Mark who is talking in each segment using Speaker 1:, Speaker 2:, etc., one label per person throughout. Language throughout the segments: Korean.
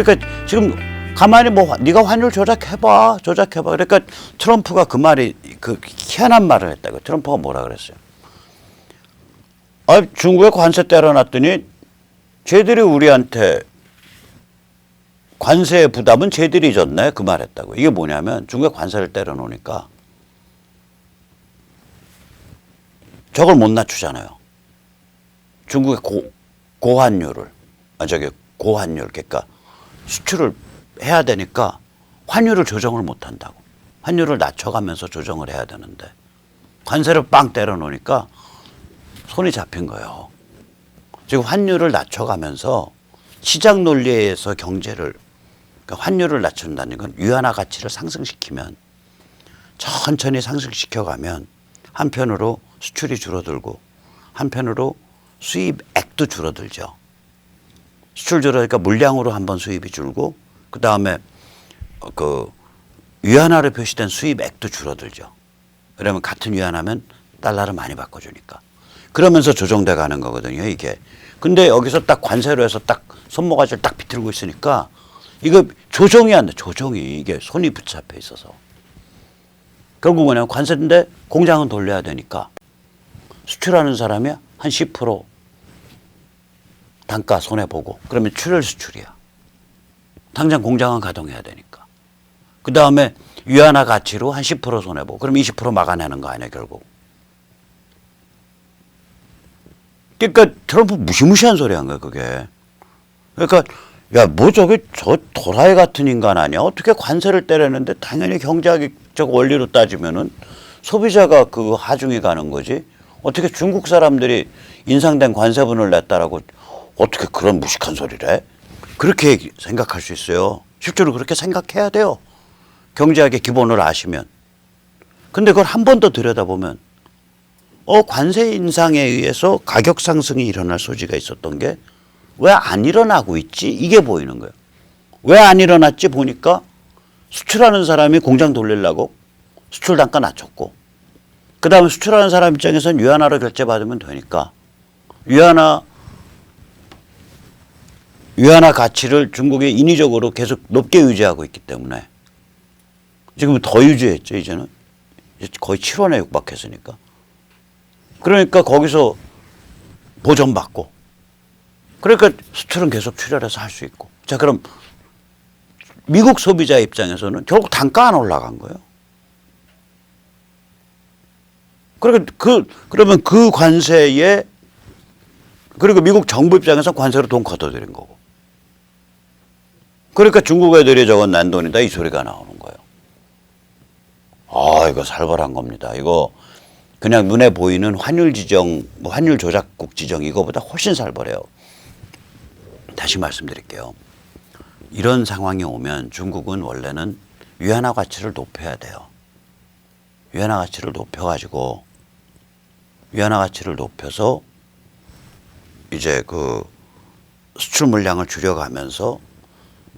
Speaker 1: 그러니까 지금 가만히 뭐 네가 환율 조작해봐. 그러니까 트럼프가 그 말이 그 희한한 말을 했다고. 트럼프가 뭐라 그랬어요? 아, 중국에 관세 때려놨더니 쟤들이 우리한테 관세 부담은 쟤들이 졌네 그 말했다고. 이게 뭐냐면 중국에 관세를 때려놓으니까 저걸 못 낮추잖아요. 중국의 고환율을 고환율 그러니까 수출을 해야 되니까 환율을 조정을 못 한다고. 환율을 낮춰가면서 조정을 해야 되는데 관세를 빵 때려 놓으니까 손이 잡힌 거예요. 지금 환율을 낮춰가면서 시장 논리에 의해서 경제를 그러니까 환율을 낮춘다는 건 위안화 가치를 상승시키면 천천히 상승시켜가면 한편으로 수출이 줄어들고 한편으로 수입액도 줄어들죠. 수출 줄어드니까 물량으로 한번 수입이 줄고 그 다음에 그 위안화로 표시된 수입액도 줄어들죠. 그러면 같은 위안화면 달러를 많이 바꿔주니까. 그러면서 조정돼 가는 거거든요, 이게. 근데 여기서 딱 관세로 해서 딱 손모가지를 딱 비틀고 있으니까 이거 조정이 안 돼. 조정이 이게 손이 붙잡혀 있어서. 결국 뭐냐면 관세인데 공장은 돌려야 되니까 수출하는 사람이 한 10% 단가 손해보고 그러면 출혈 수출이야. 당장 공장은 가동해야 되니까. 그 다음에 위안화 가치로 한 10% 손해보고 그럼 20% 막아내는 거 아니야 결국. 그러니까 트럼프 무시무시한 소리 한 거야 그게. 그러니까 야 뭐 저게 저 도라이 같은 인간 아니야. 어떻게 관세를 때리는데 당연히 경제학적 원리로 따지면은 소비자가 그 하중이 가는 거지. 어떻게 중국 사람들이 인상된 관세분을 냈다라고 어떻게 그런 무식한 소리를 해? 그렇게 생각할 수 있어요. 실제로 그렇게 생각해야 돼요. 경제학의 기본을 아시면. 근데 그걸 한 번 더 들여다보면 관세 인상에 의해서 가격 상승이 일어날 소지가 있었던 게 왜 안 일어나고 있지? 이게 보이는 거예요. 왜 안 일어났지 보니까 수출하는 사람이 공장 돌리려고 수출 단가 낮췄고 그 다음에 수출하는 사람 입장에서는 위안화로 결제받으면 되니까 위안화 가치를 중국이 인위적으로 계속 높게 유지하고 있기 때문에 지금 더 유지했죠 이제는. 거의 7원에 육박했으니까. 그러니까 거기서 보전받고 그러니까 수출은 계속 출혈해서 할 수 있고. 자 그럼 미국 소비자 입장에서는 결국 단가 안 올라간 거예요. 그러면 그 관세에 그리고 미국 정부 입장에서 관세로 돈 걷어들인 거고. 그러니까 중국 애들이 저건 난 돈이다 이 소리가 나오는 거예요. 아 이거 살벌한 겁니다. 이거 그냥 눈에 보이는 환율 지정, 환율 조작국 지정 이거보다 훨씬 살벌해요. 다시 말씀드릴게요. 이런 상황이 오면 중국은 원래는 위안화 가치를 높여야 돼요. 위안화 가치를 높여가지고 위안화 가치를 높여서 이제 그 수출 물량을 줄여가면서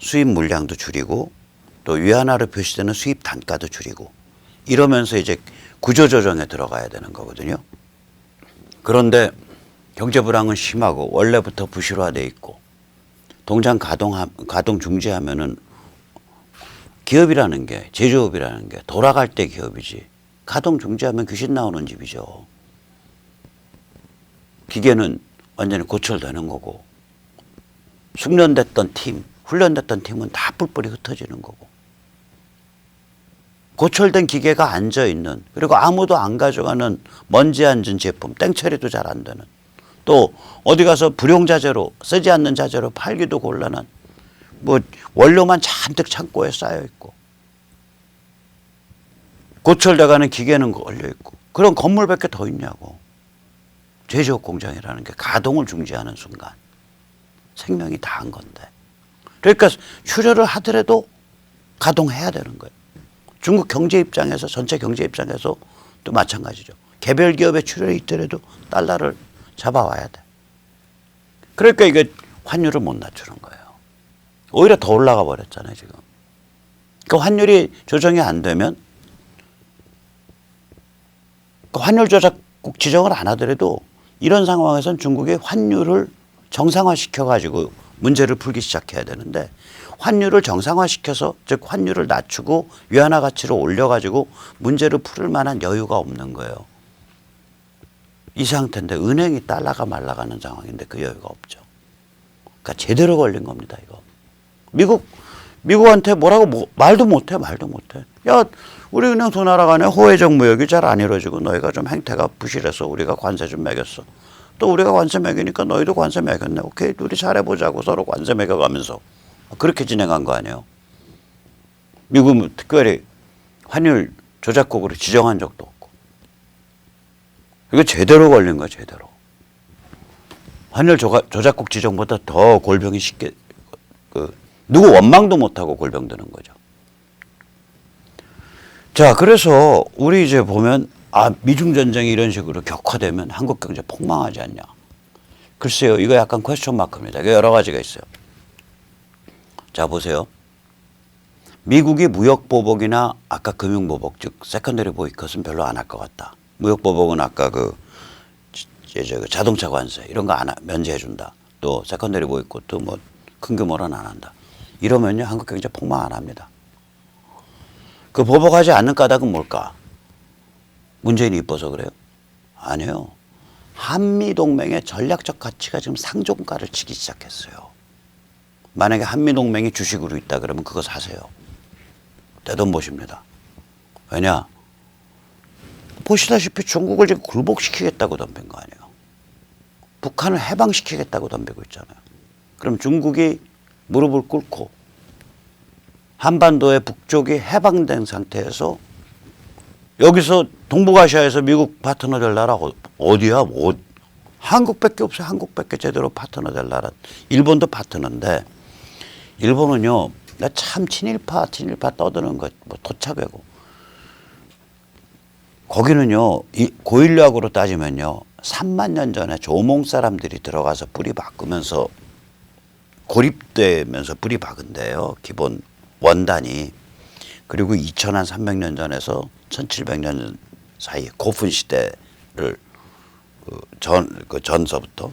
Speaker 1: 수입 물량도 줄이고 또 위안화로 표시되는 수입 단가도 줄이고 이러면서 이제 구조조정에 들어가야 되는 거거든요. 그런데 경제 불황은 심하고 원래부터 부실화돼 있고 동장 가동 중지하면은 기업이라는 게 제조업이라는 게 돌아갈 때 기업이지 가동 중지하면 귀신 나오는 집이죠. 기계는 완전히 고철되는 거고 숙련됐던 팀, 훈련됐던 팀은 다 뿔뿔이 흩어지는 거고 고철된 기계가 앉아있는 그리고 아무도 안 가져가는 먼지 앉은 제품 땡처리도 잘 안 되는 또 어디 가서 불용자재로 쓰지 않는 자재로 팔기도 곤란한 뭐 원료만 잔뜩 창고에 쌓여있고 고철돼가는 기계는 걸려있고 그런 건물 몇 개 더 있냐고. 제조업 공장이라는 게 가동을 중지하는 순간 생명이 다한 건데 그러니까 출혈을 하더라도 가동해야 되는 거예요. 중국 경제 입장에서 전체 경제 입장에서 또 마찬가지죠. 개별 기업의 출혈이 있더라도 달러를 잡아와야 돼. 그러니까 이게 환율을 못 낮추는 거예요. 오히려 더 올라가 버렸잖아요 지금. 그 환율이 조정이 안 되면 그 환율 조작국 지정을 안 하더라도 이런 상황에서는 중국이 환율을 정상화시켜가지고 문제를 풀기 시작해야 되는데 환율을 정상화시켜서, 즉 환율을 낮추고 위안화 가치를 올려가지고 문제를 풀을 만한 여유가 없는 거예요. 이 상태인데 은행이 달러가 말라가는 상황인데 그 여유가 없죠. 그러니까 제대로 걸린 겁니다, 이거. 미국한테 뭐라고 말도 못해. 야, 우리 그냥 두 나라 간에 호혜적 무역이 잘 안 이루어지고 너희가 좀 행태가 부실해서 우리가 관세 좀 매겼어. 또 우리가 관세 매기니까 너희도 관세 매겼네. 오케이, 우리 잘해보자고 서로 관세 매겨가면서 그렇게 진행한 거 아니에요. 미국은 특별히 환율 조작국으로 지정한 적도 없고. 이거 제대로 걸린 거야, 제대로. 환율 조작국 지정보다 더 골병이 쉽게, 누구 원망도 못하고 골병 드는 거죠. 자, 그래서 우리 이제 보면, 미중 전쟁이 이런 식으로 격화되면 한국 경제 폭망하지 않냐. 글쎄요, 이거 약간 퀘스천 마크입니다. 이게 여러 가지가 있어요. 자, 보세요. 미국이 무역보복이나 아까 금융보복, 즉 세컨더리 보이콧은 별로 안 할 것 같다. 무역보복은 아까 자동차 관세 이런 거 면제해준다. 또 세컨더리 보이콧도 뭐 큰 규모로는 안 한다. 이러면요, 한국 경제 폭망 안 합니다. 그 보복하지 않는 까닭은 뭘까? 문재인이 이뻐서 그래요? 아니에요. 한미동맹의 전략적 가치가 지금 상종가를 치기 시작했어요. 만약에 한미동맹이 주식으로 있다 그러면 그거 사세요. 떼돈 보십니다. 왜냐? 보시다시피 중국을 지금 굴복시키겠다고 덤빈 거 아니에요. 북한을 해방시키겠다고 덤비고 있잖아요. 그럼 중국이 무릎을 꿇고 한반도의 북쪽이 해방된 상태에서 여기서 동북아시아에서 미국 파트너 될 나라 어디야? 한국밖에 없어요. 한국밖에 제대로 파트너 될 나라. 일본도 파트너인데 일본은요, 참 친일파 떠드는 거 뭐 토착외고. 거기는요, 고인력으로 따지면요, 3만 년 전에 조몽 사람들이 들어가서 뿌리 바꾸면서 고립되면서 뿌리 박은데요, 기본 원단이. 그리고 2300년 전에서 1700년 사이에 고픈 시대를 전서부터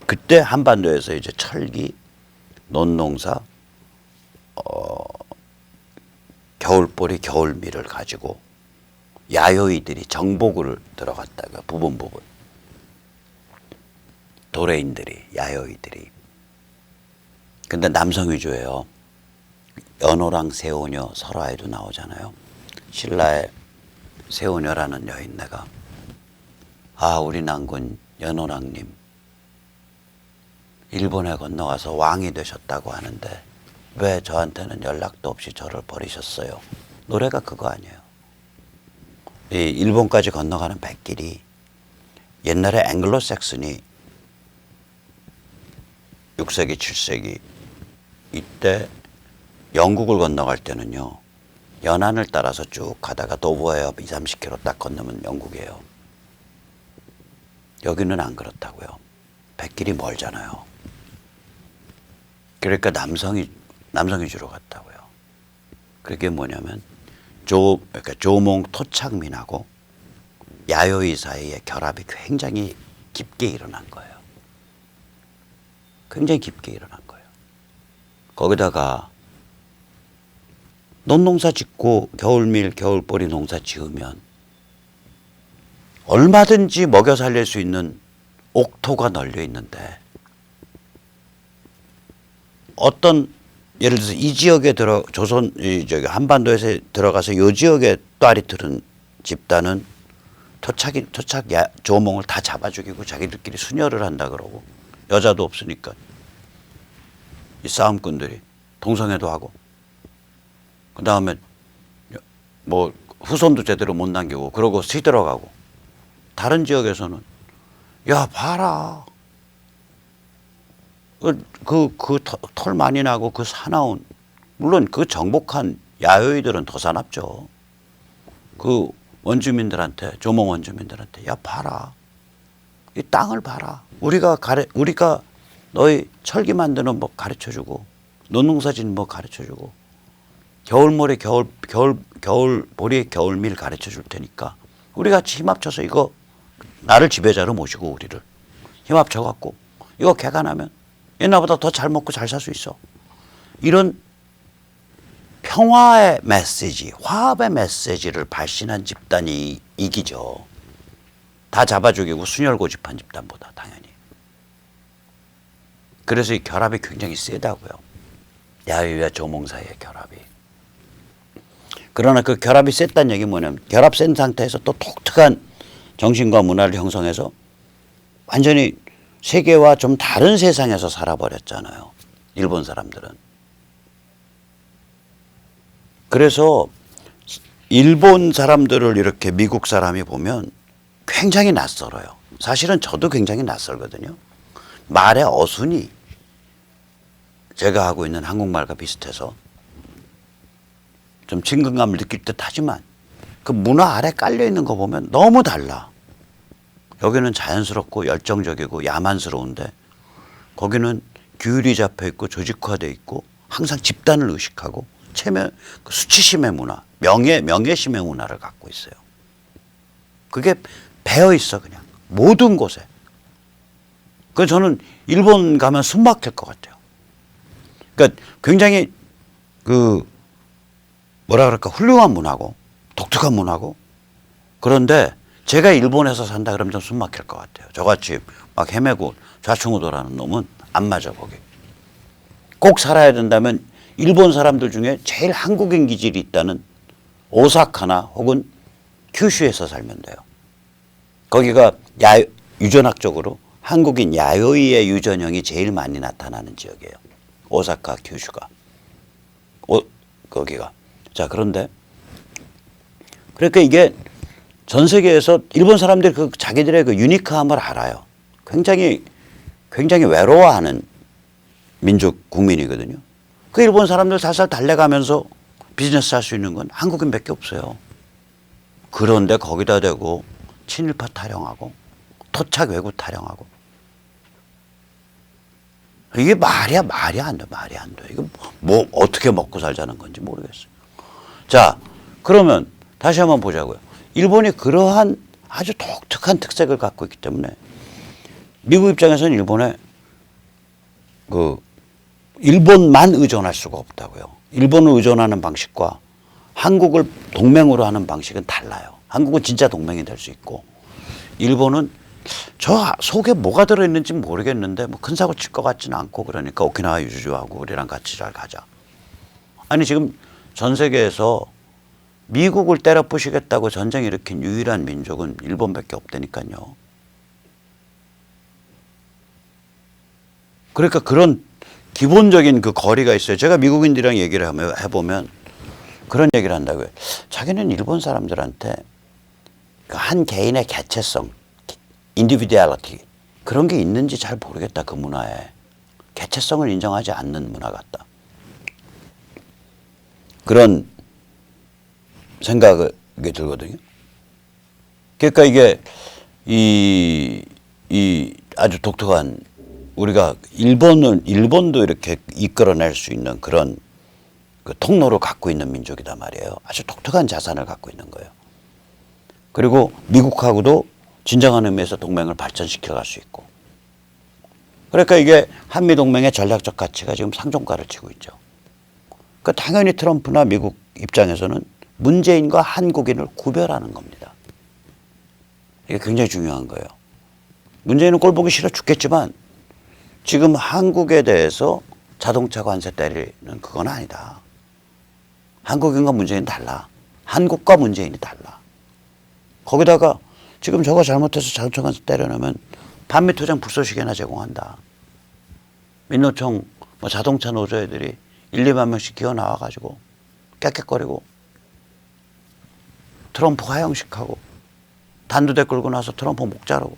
Speaker 1: 그때 한반도에서 이제 철기, 논농사, 겨울보리, 겨울미를 가지고 야요이들이 정복을 들어갔다가 부분 도레인들이, 야요이들이. 근데 남성 위주예요. 연호랑 새우녀 설화에도 나오잖아요. 신라의 새우녀라는 여인네가 우리 난군 연호랑님 일본에 건너가서 왕이 되셨다고 하는데 왜 저한테는 연락도 없이 저를 버리셨어요? 노래가 그거 아니에요. 이 일본까지 건너가는 백길이 옛날에 앵글로색슨이 6세기, 7세기 이때 영국을 건너갈 때는요, 연안을 따라서 쭉 가다가 도브어에 20-30km 딱 건너면 영국이에요. 여기는 안 그렇다고요. 백길이 멀잖아요. 그러니까 남성이 주로 갔다고요. 그게 뭐냐면 그러니까 조몽 토착민하고 야요이 사이의 결합이 굉장히 깊게 일어난 거예요. 굉장히 깊게 일어난 거예요. 거기다가 논농사 짓고 겨울밀, 겨울보리 농사 지으면 얼마든지 먹여 살릴 수 있는 옥토가 널려 있는데 어떤 예를 들어서 이 지역에 한반도에서 들어가서 이 지역에 딸이 들은 집단은 조몽을 다 잡아 죽이고 자기들끼리 수녀를 한다 그러고 여자도 없으니까 이 싸움꾼들이 동성애도 하고 그 다음에 뭐 후손도 제대로 못 남기고 그러고 시들어가고. 다른 지역에서는 야 봐라 털 많이 나고 그 사나운, 물론 그 정복한 야요이들은 더 사납죠. 그 원주민들한테, 조몽 원주민들한테 야 봐라 이 땅을 봐라, 우리가 너희 철기 만드는 법 가르쳐주고 논농사 짓는 법 가르쳐주고 겨울보리 겨울밀 가르쳐줄 테니까 우리 같이 힘 합쳐서 이거 나를 지배자로 모시고 우리를 힘 합쳐갖고 이거 개간하면 옛날보다 더 잘 먹고 잘 살 수 있어. 이런 평화의 메시지, 화합의 메시지를 발신한 집단이 이기죠. 다 잡아 죽이고 순혈 고집한 집단보다 당연히. 그래서 이 결합이 굉장히 세다고요. 야유와 조몽 사이의 결합이. 그러나 그 결합이 셌다는 얘기는 뭐냐면 결합 센 상태에서 또 독특한 정신과 문화를 형성해서 완전히 세계와 좀 다른 세상에서 살아버렸잖아요. 일본 사람들은. 그래서 일본 사람들을 이렇게 미국 사람이 보면 굉장히 낯설어요. 사실은 저도 굉장히 낯설거든요. 말의 어순이 제가 하고 있는 한국말과 비슷해서 좀 친근감을 느낄 듯 하지만 그 문화 아래 깔려 있는 거 보면 너무 달라. 여기는 자연스럽고 열정적이고 야만스러운데 거기는 규율이 잡혀 있고 조직화되어 있고 항상 집단을 의식하고 수치심의 문화, 명예심의 문화를 갖고 있어요. 그게 배어 있어 그냥 모든 곳에. 그래서 저는 일본 가면 숨 막힐 것 같아요. 그러니까 굉장히 뭐라 그럴까 훌륭한 문화고 독특한 문화고 그런데 제가 일본에서 산다 그러면 좀 숨 막힐 것 같아요. 저같이 막 헤매고 좌충우돌하는 놈은 안 맞아 거기. 꼭 살아야 된다면 일본 사람들 중에 제일 한국인 기질이 있다는 오사카나 혹은 큐슈에서 살면 돼요. 거기가 유전학적으로 한국인 야요이의 유전형이 제일 많이 나타나는 지역이에요. 오사카, 큐슈가. 거기가. 자, 그런데 그러니까 이게 전 세계에서 일본 사람들이 자기들의 그 유니크함을 알아요. 굉장히 외로워하는 민족 국민이거든요. 그 일본 사람들 살살 달래가면서 비즈니스 할 수 있는 건 한국인밖에 없어요. 그런데 거기다 대고 친일파 타령하고 토착 외구 타령하고 이게 말이 안 돼. 이거 뭐 어떻게 먹고 살자는 건지 모르겠어요. 자, 그러면 다시 한번 보자고요. 일본이 그러한 아주 독특한 특색을 갖고 있기 때문에 미국 입장에서는 일본만 의존할 수가 없다고요. 일본을 의존하는 방식과 한국을 동맹으로 하는 방식은 달라요. 한국은 진짜 동맹이 될 수 있고 일본은 저 속에 뭐가 들어있는지 모르겠는데 뭐 큰 사고 칠 것 같지는 않고 그러니까 오키나와 유주하고 우리랑 같이 잘 가자. 아니 지금 전 세계에서 미국을 때려 부시겠다고 전쟁 일으킨 유일한 민족은 일본밖에 없다니까요. 그러니까 그런 기본적인 그 거리가 있어요. 제가 미국인들이랑 얘기를 해보면 그런 얘기를 한다고요. 자기는 일본 사람들한테 한 개인의 개체성, 인디비듀얼리티 그런 게 있는지 잘 모르겠다. 그 문화에. 개체성을 인정하지 않는 문화 같다. 그런 생각이 들거든요. 그러니까 이게 이 아주 독특한 우리가 일본도 이렇게 이끌어낼 수 있는 그런 그 통로를 갖고 있는 민족이단 말이에요. 아주 독특한 자산을 갖고 있는 거예요. 그리고 미국하고도 진정한 의미에서 동맹을 발전시켜 갈 수 있고. 그러니까 이게 한미동맹의 전략적 가치가 지금 상종가를 치고 있죠. 그러니까 당연히 트럼프나 미국 입장에서는 문재인과 한국인을 구별하는 겁니다. 이게 굉장히 중요한 거예요. 문재인은 꼴 보기 싫어 죽겠지만 지금 한국에 대해서 자동차 관세 때리는 그건 아니다. 한국인과 문재인은 달라. 한국과 문재인이 달라. 거기다가 지금 저거 잘못해서 자동차 관세 때려놓으면 반미토장 불쏘시개나 제공한다. 민노총 자동차 노조 애들이 1, 2만 명씩 기어 나와가지고 깨끗거리고 트럼프 하영식하고 단두대 끌고 나서 트럼프 목 자르고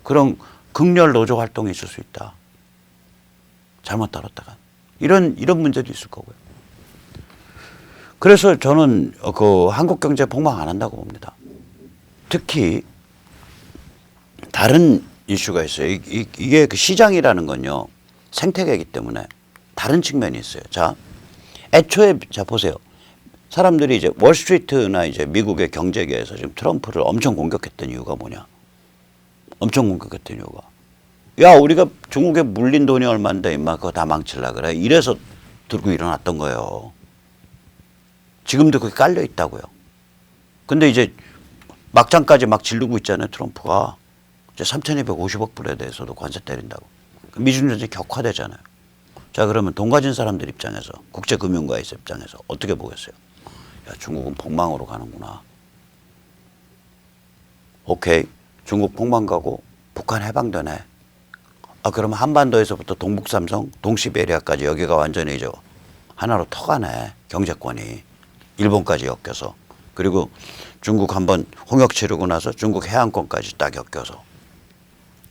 Speaker 1: 그런 극렬 노조 활동이 있을 수 있다. 잘못 다뤘다가 이런 문제도 있을 거고요. 그래서 저는 그 한국 경제 폭망 안 한다고 봅니다. 특히 다른 이슈가 있어요. 이게 그 시장이라는 건요 생태계이기 때문에 다른 측면이 있어요. 자, 애초에 자 보세요. 사람들이 이제 월스트리트나 이제 미국의 경제계에서 지금 트럼프를 엄청 공격했던 이유가 뭐냐? 엄청 공격했던 이유가 야 우리가 중국에 물린 돈이 얼마인데 임마 그거 다 망칠라 그래. 이래서 들고 일어났던 거예요. 지금도 그게 깔려 있다고요. 근데 이제 막장까지 막 지르고 있잖아요. 트럼프가. 이제 3,250억 불에 대해서도 관세 때린다고. 미중 전쟁이 격화되잖아요. 자, 그러면 돈 가진 사람들 입장에서, 국제금융가의 입장에서 어떻게 보겠어요? 야, 중국은 폭망으로 가는구나. 오케이. 중국 폭망 가고 북한 해방되네. 아, 그러면 한반도에서부터 동북삼성, 동시베리아까지 여기가 완전히 이제 하나로 터가네. 경제권이. 일본까지 엮여서. 그리고 중국 한번 홍역 치르고 나서 중국 해안권까지 딱 엮여서.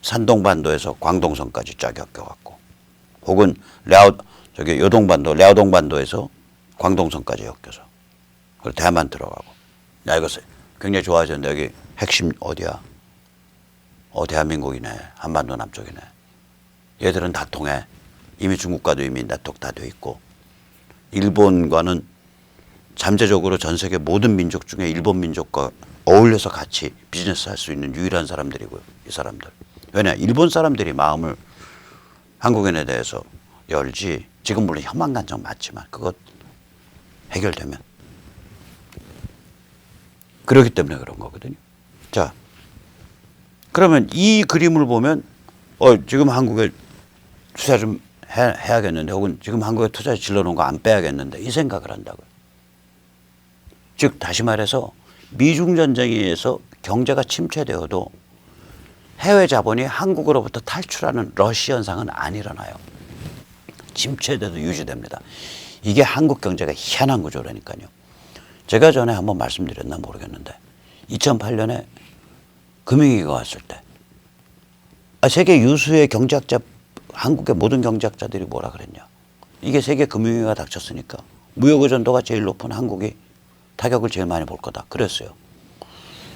Speaker 1: 산동반도에서 광동성까지 쫙 엮여갖고. 혹은 요동반도, 랴오동반도에서 광동성까지 엮여서. 그리고 대만 들어가고. 야, 이거 굉장히 좋아졌는데 여기 핵심 어디야? 대한민국이네. 한반도 남쪽이네. 얘들은 다 통해. 이미 중국과도 이미 네트워크 다 돼 있고. 일본과는 잠재적으로 전 세계 모든 민족 중에 일본 민족과 어울려서 같이 비즈니스 할 수 있는 유일한 사람들이고요. 이 사람들. 왜냐? 일본 사람들이 마음을 한국인에 대해서 열지. 지금 물론 혐한 감정 맞지만 그것 해결되면. 그렇기 때문에 그런 거거든요. 자, 그러면 이 그림을 보면 지금 한국에 투자 좀 해야겠는데 혹은 지금 한국에 투자에 질러놓은 거 안 빼야겠는데 이 생각을 한다고요. 즉 다시 말해서 미중 전쟁에 의해서 경제가 침체되어도 해외 자본이 한국으로부터 탈출하는 러시 현상은 안 일어나요. 침체돼도 유지됩니다. 이게 한국 경제가 희한한 구조라니까요. 제가 전에 한번 말씀드렸나 모르겠는데 2008년에 금융위기가 왔을 때 세계 유수의 경제학자, 한국의 모든 경제학자들이 뭐라 그랬냐. 이게 세계 금융위기가 닥쳤으니까 무역의존도가 제일 높은 한국이 타격을 제일 많이 볼 거다. 그랬어요.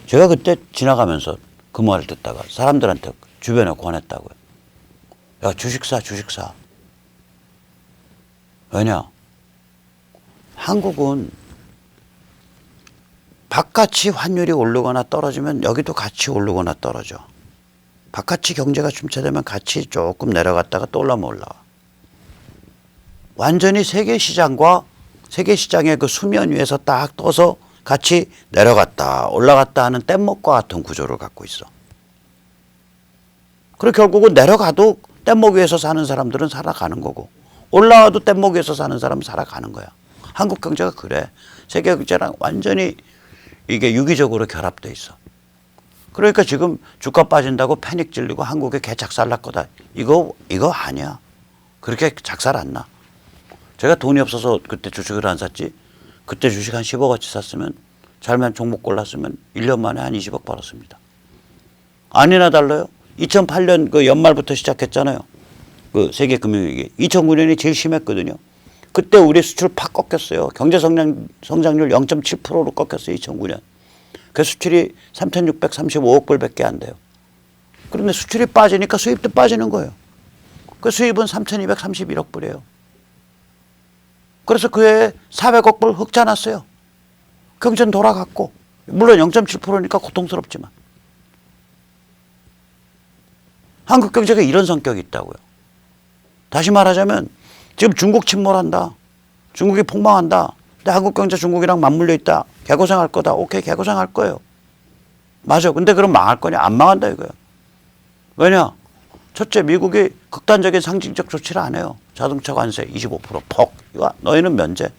Speaker 1: 제가 그때 지나가면서 그 말을 듣다가 사람들한테 주변에 권했다고요. 야, 주식 사. 왜냐? 한국은 바깥이 환율이 오르거나 떨어지면 여기도 같이 오르거나 떨어져. 바깥이 경제가 침체되면 같이 조금 내려갔다가 또 올라와. 완전히 세계 시장의 그 수면 위에서 딱 떠서 같이 내려갔다 올라갔다 하는 뗏목과 같은 구조를 갖고 있어. 그리고 결국은 내려가도 뗏목 위에서 사는 사람들은 살아가는 거고 올라와도 뗏목 위에서 사는 사람은 살아가는 거야. 한국 경제가 그래. 세계 경제랑 완전히 이게 유기적으로 결합돼 있어. 그러니까 지금 주가 빠진다고 패닉 질리고 한국에 개 작살 날 거다. 이거 아니야. 그렇게 작살 안 나. 제가 돈이 없어서 그때 주식을 안 샀지. 그때 주식 한 10억어치 샀으면 잘만 종목 골랐으면 1년 만에 한 20억 벌었습니다. 아니나 달라요. 2008년 그 연말부터 시작했잖아요. 그 세계 금융위기. 2009년이 제일 심했거든요. 그때 우리 수출 팍 꺾였어요. 경제 성장률 0.7%로 꺾였어요. 2009년. 그 수출이 3,635억 불밖에 안 돼요. 그런데 수출이 빠지니까 수입도 빠지는 거예요. 그 수입은 3,231억 불이에요. 그래서 그 해에 400억 불 흑자 났어요. 경제는 돌아갔고 물론 0.7%니까 고통스럽지만 한국 경제가 이런 성격이 있다고요. 다시 말하자면 지금 중국 침몰한다. 중국이 폭망한다. 근데 한국 경제 중국이랑 맞물려 있다. 개고생할 거다. 오케이, 개고생할 거예요. 맞아. 근데 그럼 망할 거냐? 안 망한다 이거야. 왜냐? 첫째, 미국이 극단적인 상징적 조치를 안 해요. 자동차 관세 25% 퍽. 이거 너희는 면제.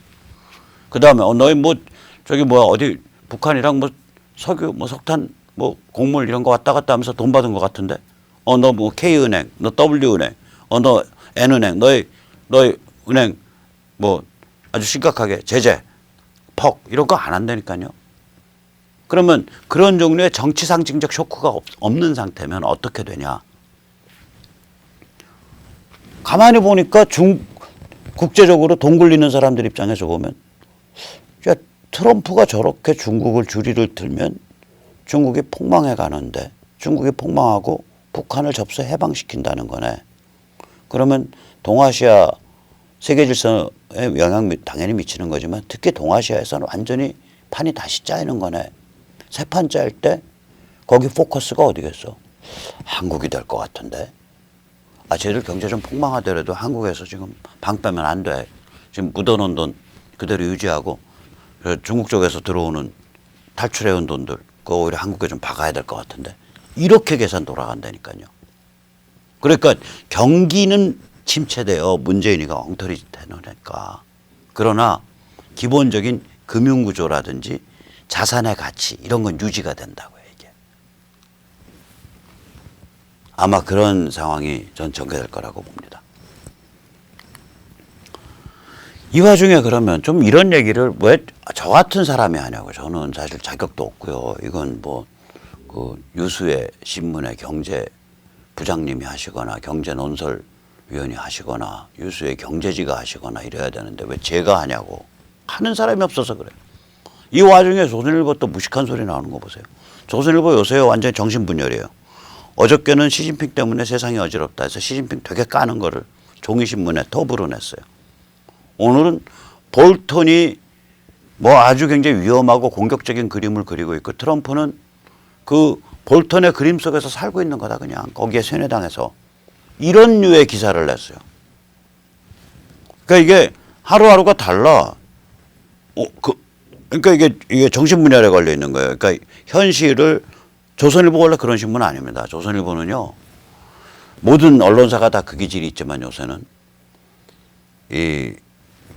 Speaker 1: 그 다음에 너희 어디 북한이랑 석유 석탄 곡물 이런 거 왔다 갔다 하면서 돈 받은 것 같은데. 너 K은행, 너 W은행, 너 N은행, 너희 은행 아주 심각하게 제재 퍽 이런 거 안 한다니까요. 그러면 그런 종류의 정치 상징적 쇼크가 없는 상태면 어떻게 되냐. 가만히 보니까 국제적으로 돈 굴리는 사람들 입장에서 보면 야, 트럼프가 저렇게 중국을 주리를 들면 중국이 폭망해 가는데 중국이 폭망하고 북한을 접수 해방시킨다는 거네. 그러면 동아시아 세계 질서에 영향 당연히 미치는 거지만 특히 동아시아에서는 완전히 판이 다시 짜이는 거네. 새 판 짜일 때 거기 포커스가 어디겠어? 한국이 될 것 같은데. 쟤들 경제 좀 폭망하더라도 한국에서 지금 방 빼면 안 돼. 지금 묻어놓은 돈 그대로 유지하고 중국 쪽에서 들어오는 탈출해온 돈들 그거 오히려 한국에 좀 박아야 될 것 같은데 이렇게 계산 돌아간다니까요. 그러니까 경기는 침체돼요. 문재인이가 엉터리 짓 해놓으니까. 그러나 기본적인 금융구조라든지 자산의 가치 이런 건 유지가 된다고요. 이게. 아마 그런 상황이 전 전개될 거라고 봅니다. 이 와중에 그러면 좀 이런 얘기를 왜 저 같은 사람이 하냐고. 저는 사실 자격도 없고요. 이건 뭐 그 유수의 신문의 경제 부장님이 하시거나 경제 논설위원이 하시거나 유수의 경제지가 하시거나 이래야 되는데 왜 제가 하냐고. 하는 사람이 없어서 그래요. 이 와중에 조선일보 또 무식한 소리 나오는 거 보세요. 조선일보 요새 완전히 정신분열이에요. 어저께는 시진핑 때문에 세상이 어지럽다 해서 시진핑 되게 까는 거를 종이신문에 톱으로 냈어요. 오늘은 볼턴이 뭐 아주 굉장히 위험하고 공격적인 그림을 그리고 있고 트럼프는 그 볼턴의 그림 속에서 살고 있는 거다 그냥 거기에 세뇌당해서 이런 류의 기사를 냈어요. 그러니까 이게 하루하루가 달라. 그러니까 이게 정신분열에 걸려 있는 거예요. 그러니까 현실을 조선일보 원래 그런 신문 아닙니다. 조선일보는요 모든 언론사가 다 그 기질이 있지만 요새는 이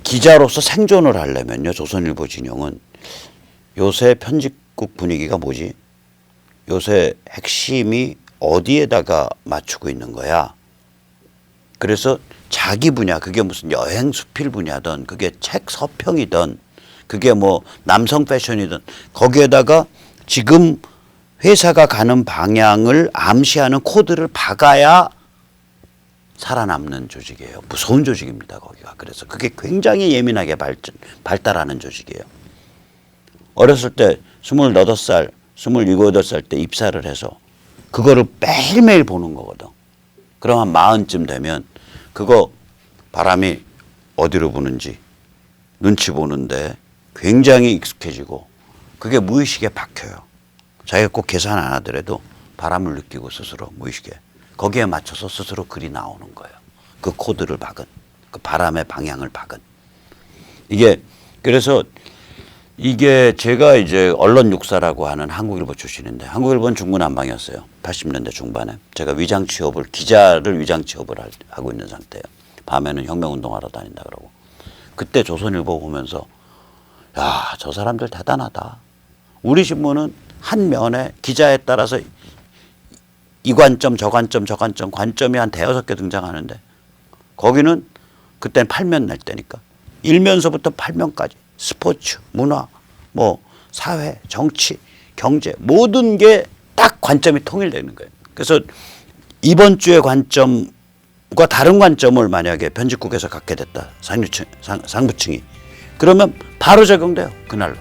Speaker 1: 기자로서 생존을 하려면요 조선일보 진영은 요새 편집국 분위기가 뭐지? 요새 핵심이 어디에다가 맞추고 있는 거야? 그래서 자기 분야 그게 무슨 여행 수필 분야든 그게 책 서평이든 그게 뭐 남성 패션이든 거기에다가 지금 회사가 가는 방향을 암시하는 코드를 박아야 살아남는 조직이에요. 무서운 조직입니다. 거기가. 그래서 그게 굉장히 예민하게 발달하는 조직이에요. 어렸을 때 28살, 27, 8살 때 입사를 해서 그거를 매일매일 보는 거거든. 그럼 한 40쯤 되면 그거 바람이 어디로 부는지 눈치 보는데 굉장히 익숙해지고 그게 무의식에 박혀요. 자기가 꼭 계산 안 하더라도 바람을 느끼고 스스로 무의식에 거기에 맞춰서 스스로 글이 나오는 거예요. 그 코드를 박은 그 바람의 방향을 박은 이게 그래서 이게 제가 이제 언론 육사라고 하는 한국일보 출신인데 한국일보는 중구난방이었어요. 80년대 중반에 제가 위장 취업을 기자를 위장 취업을 하고 있는 상태예요. 밤에는 혁명운동하러 다닌다 그러고 그때 조선일보 보면서 야, 저 사람들 대단하다. 우리 신문은 한 면에 기자에 따라서 이 관점, 저 관점, 저 관점, 관점이 한 대여섯 개 등장하는데 거기는 그때는 8면 낼 때니까 1면서부터 8면까지 스포츠, 문화, 뭐 사회, 정치, 경제 모든 게 딱 관점이 통일되는 거예요. 그래서 이번 주의 관점과 다른 관점을 만약에 편집국에서 갖게 됐다. 상부층이. 그러면 바로 적용돼요. 그날로.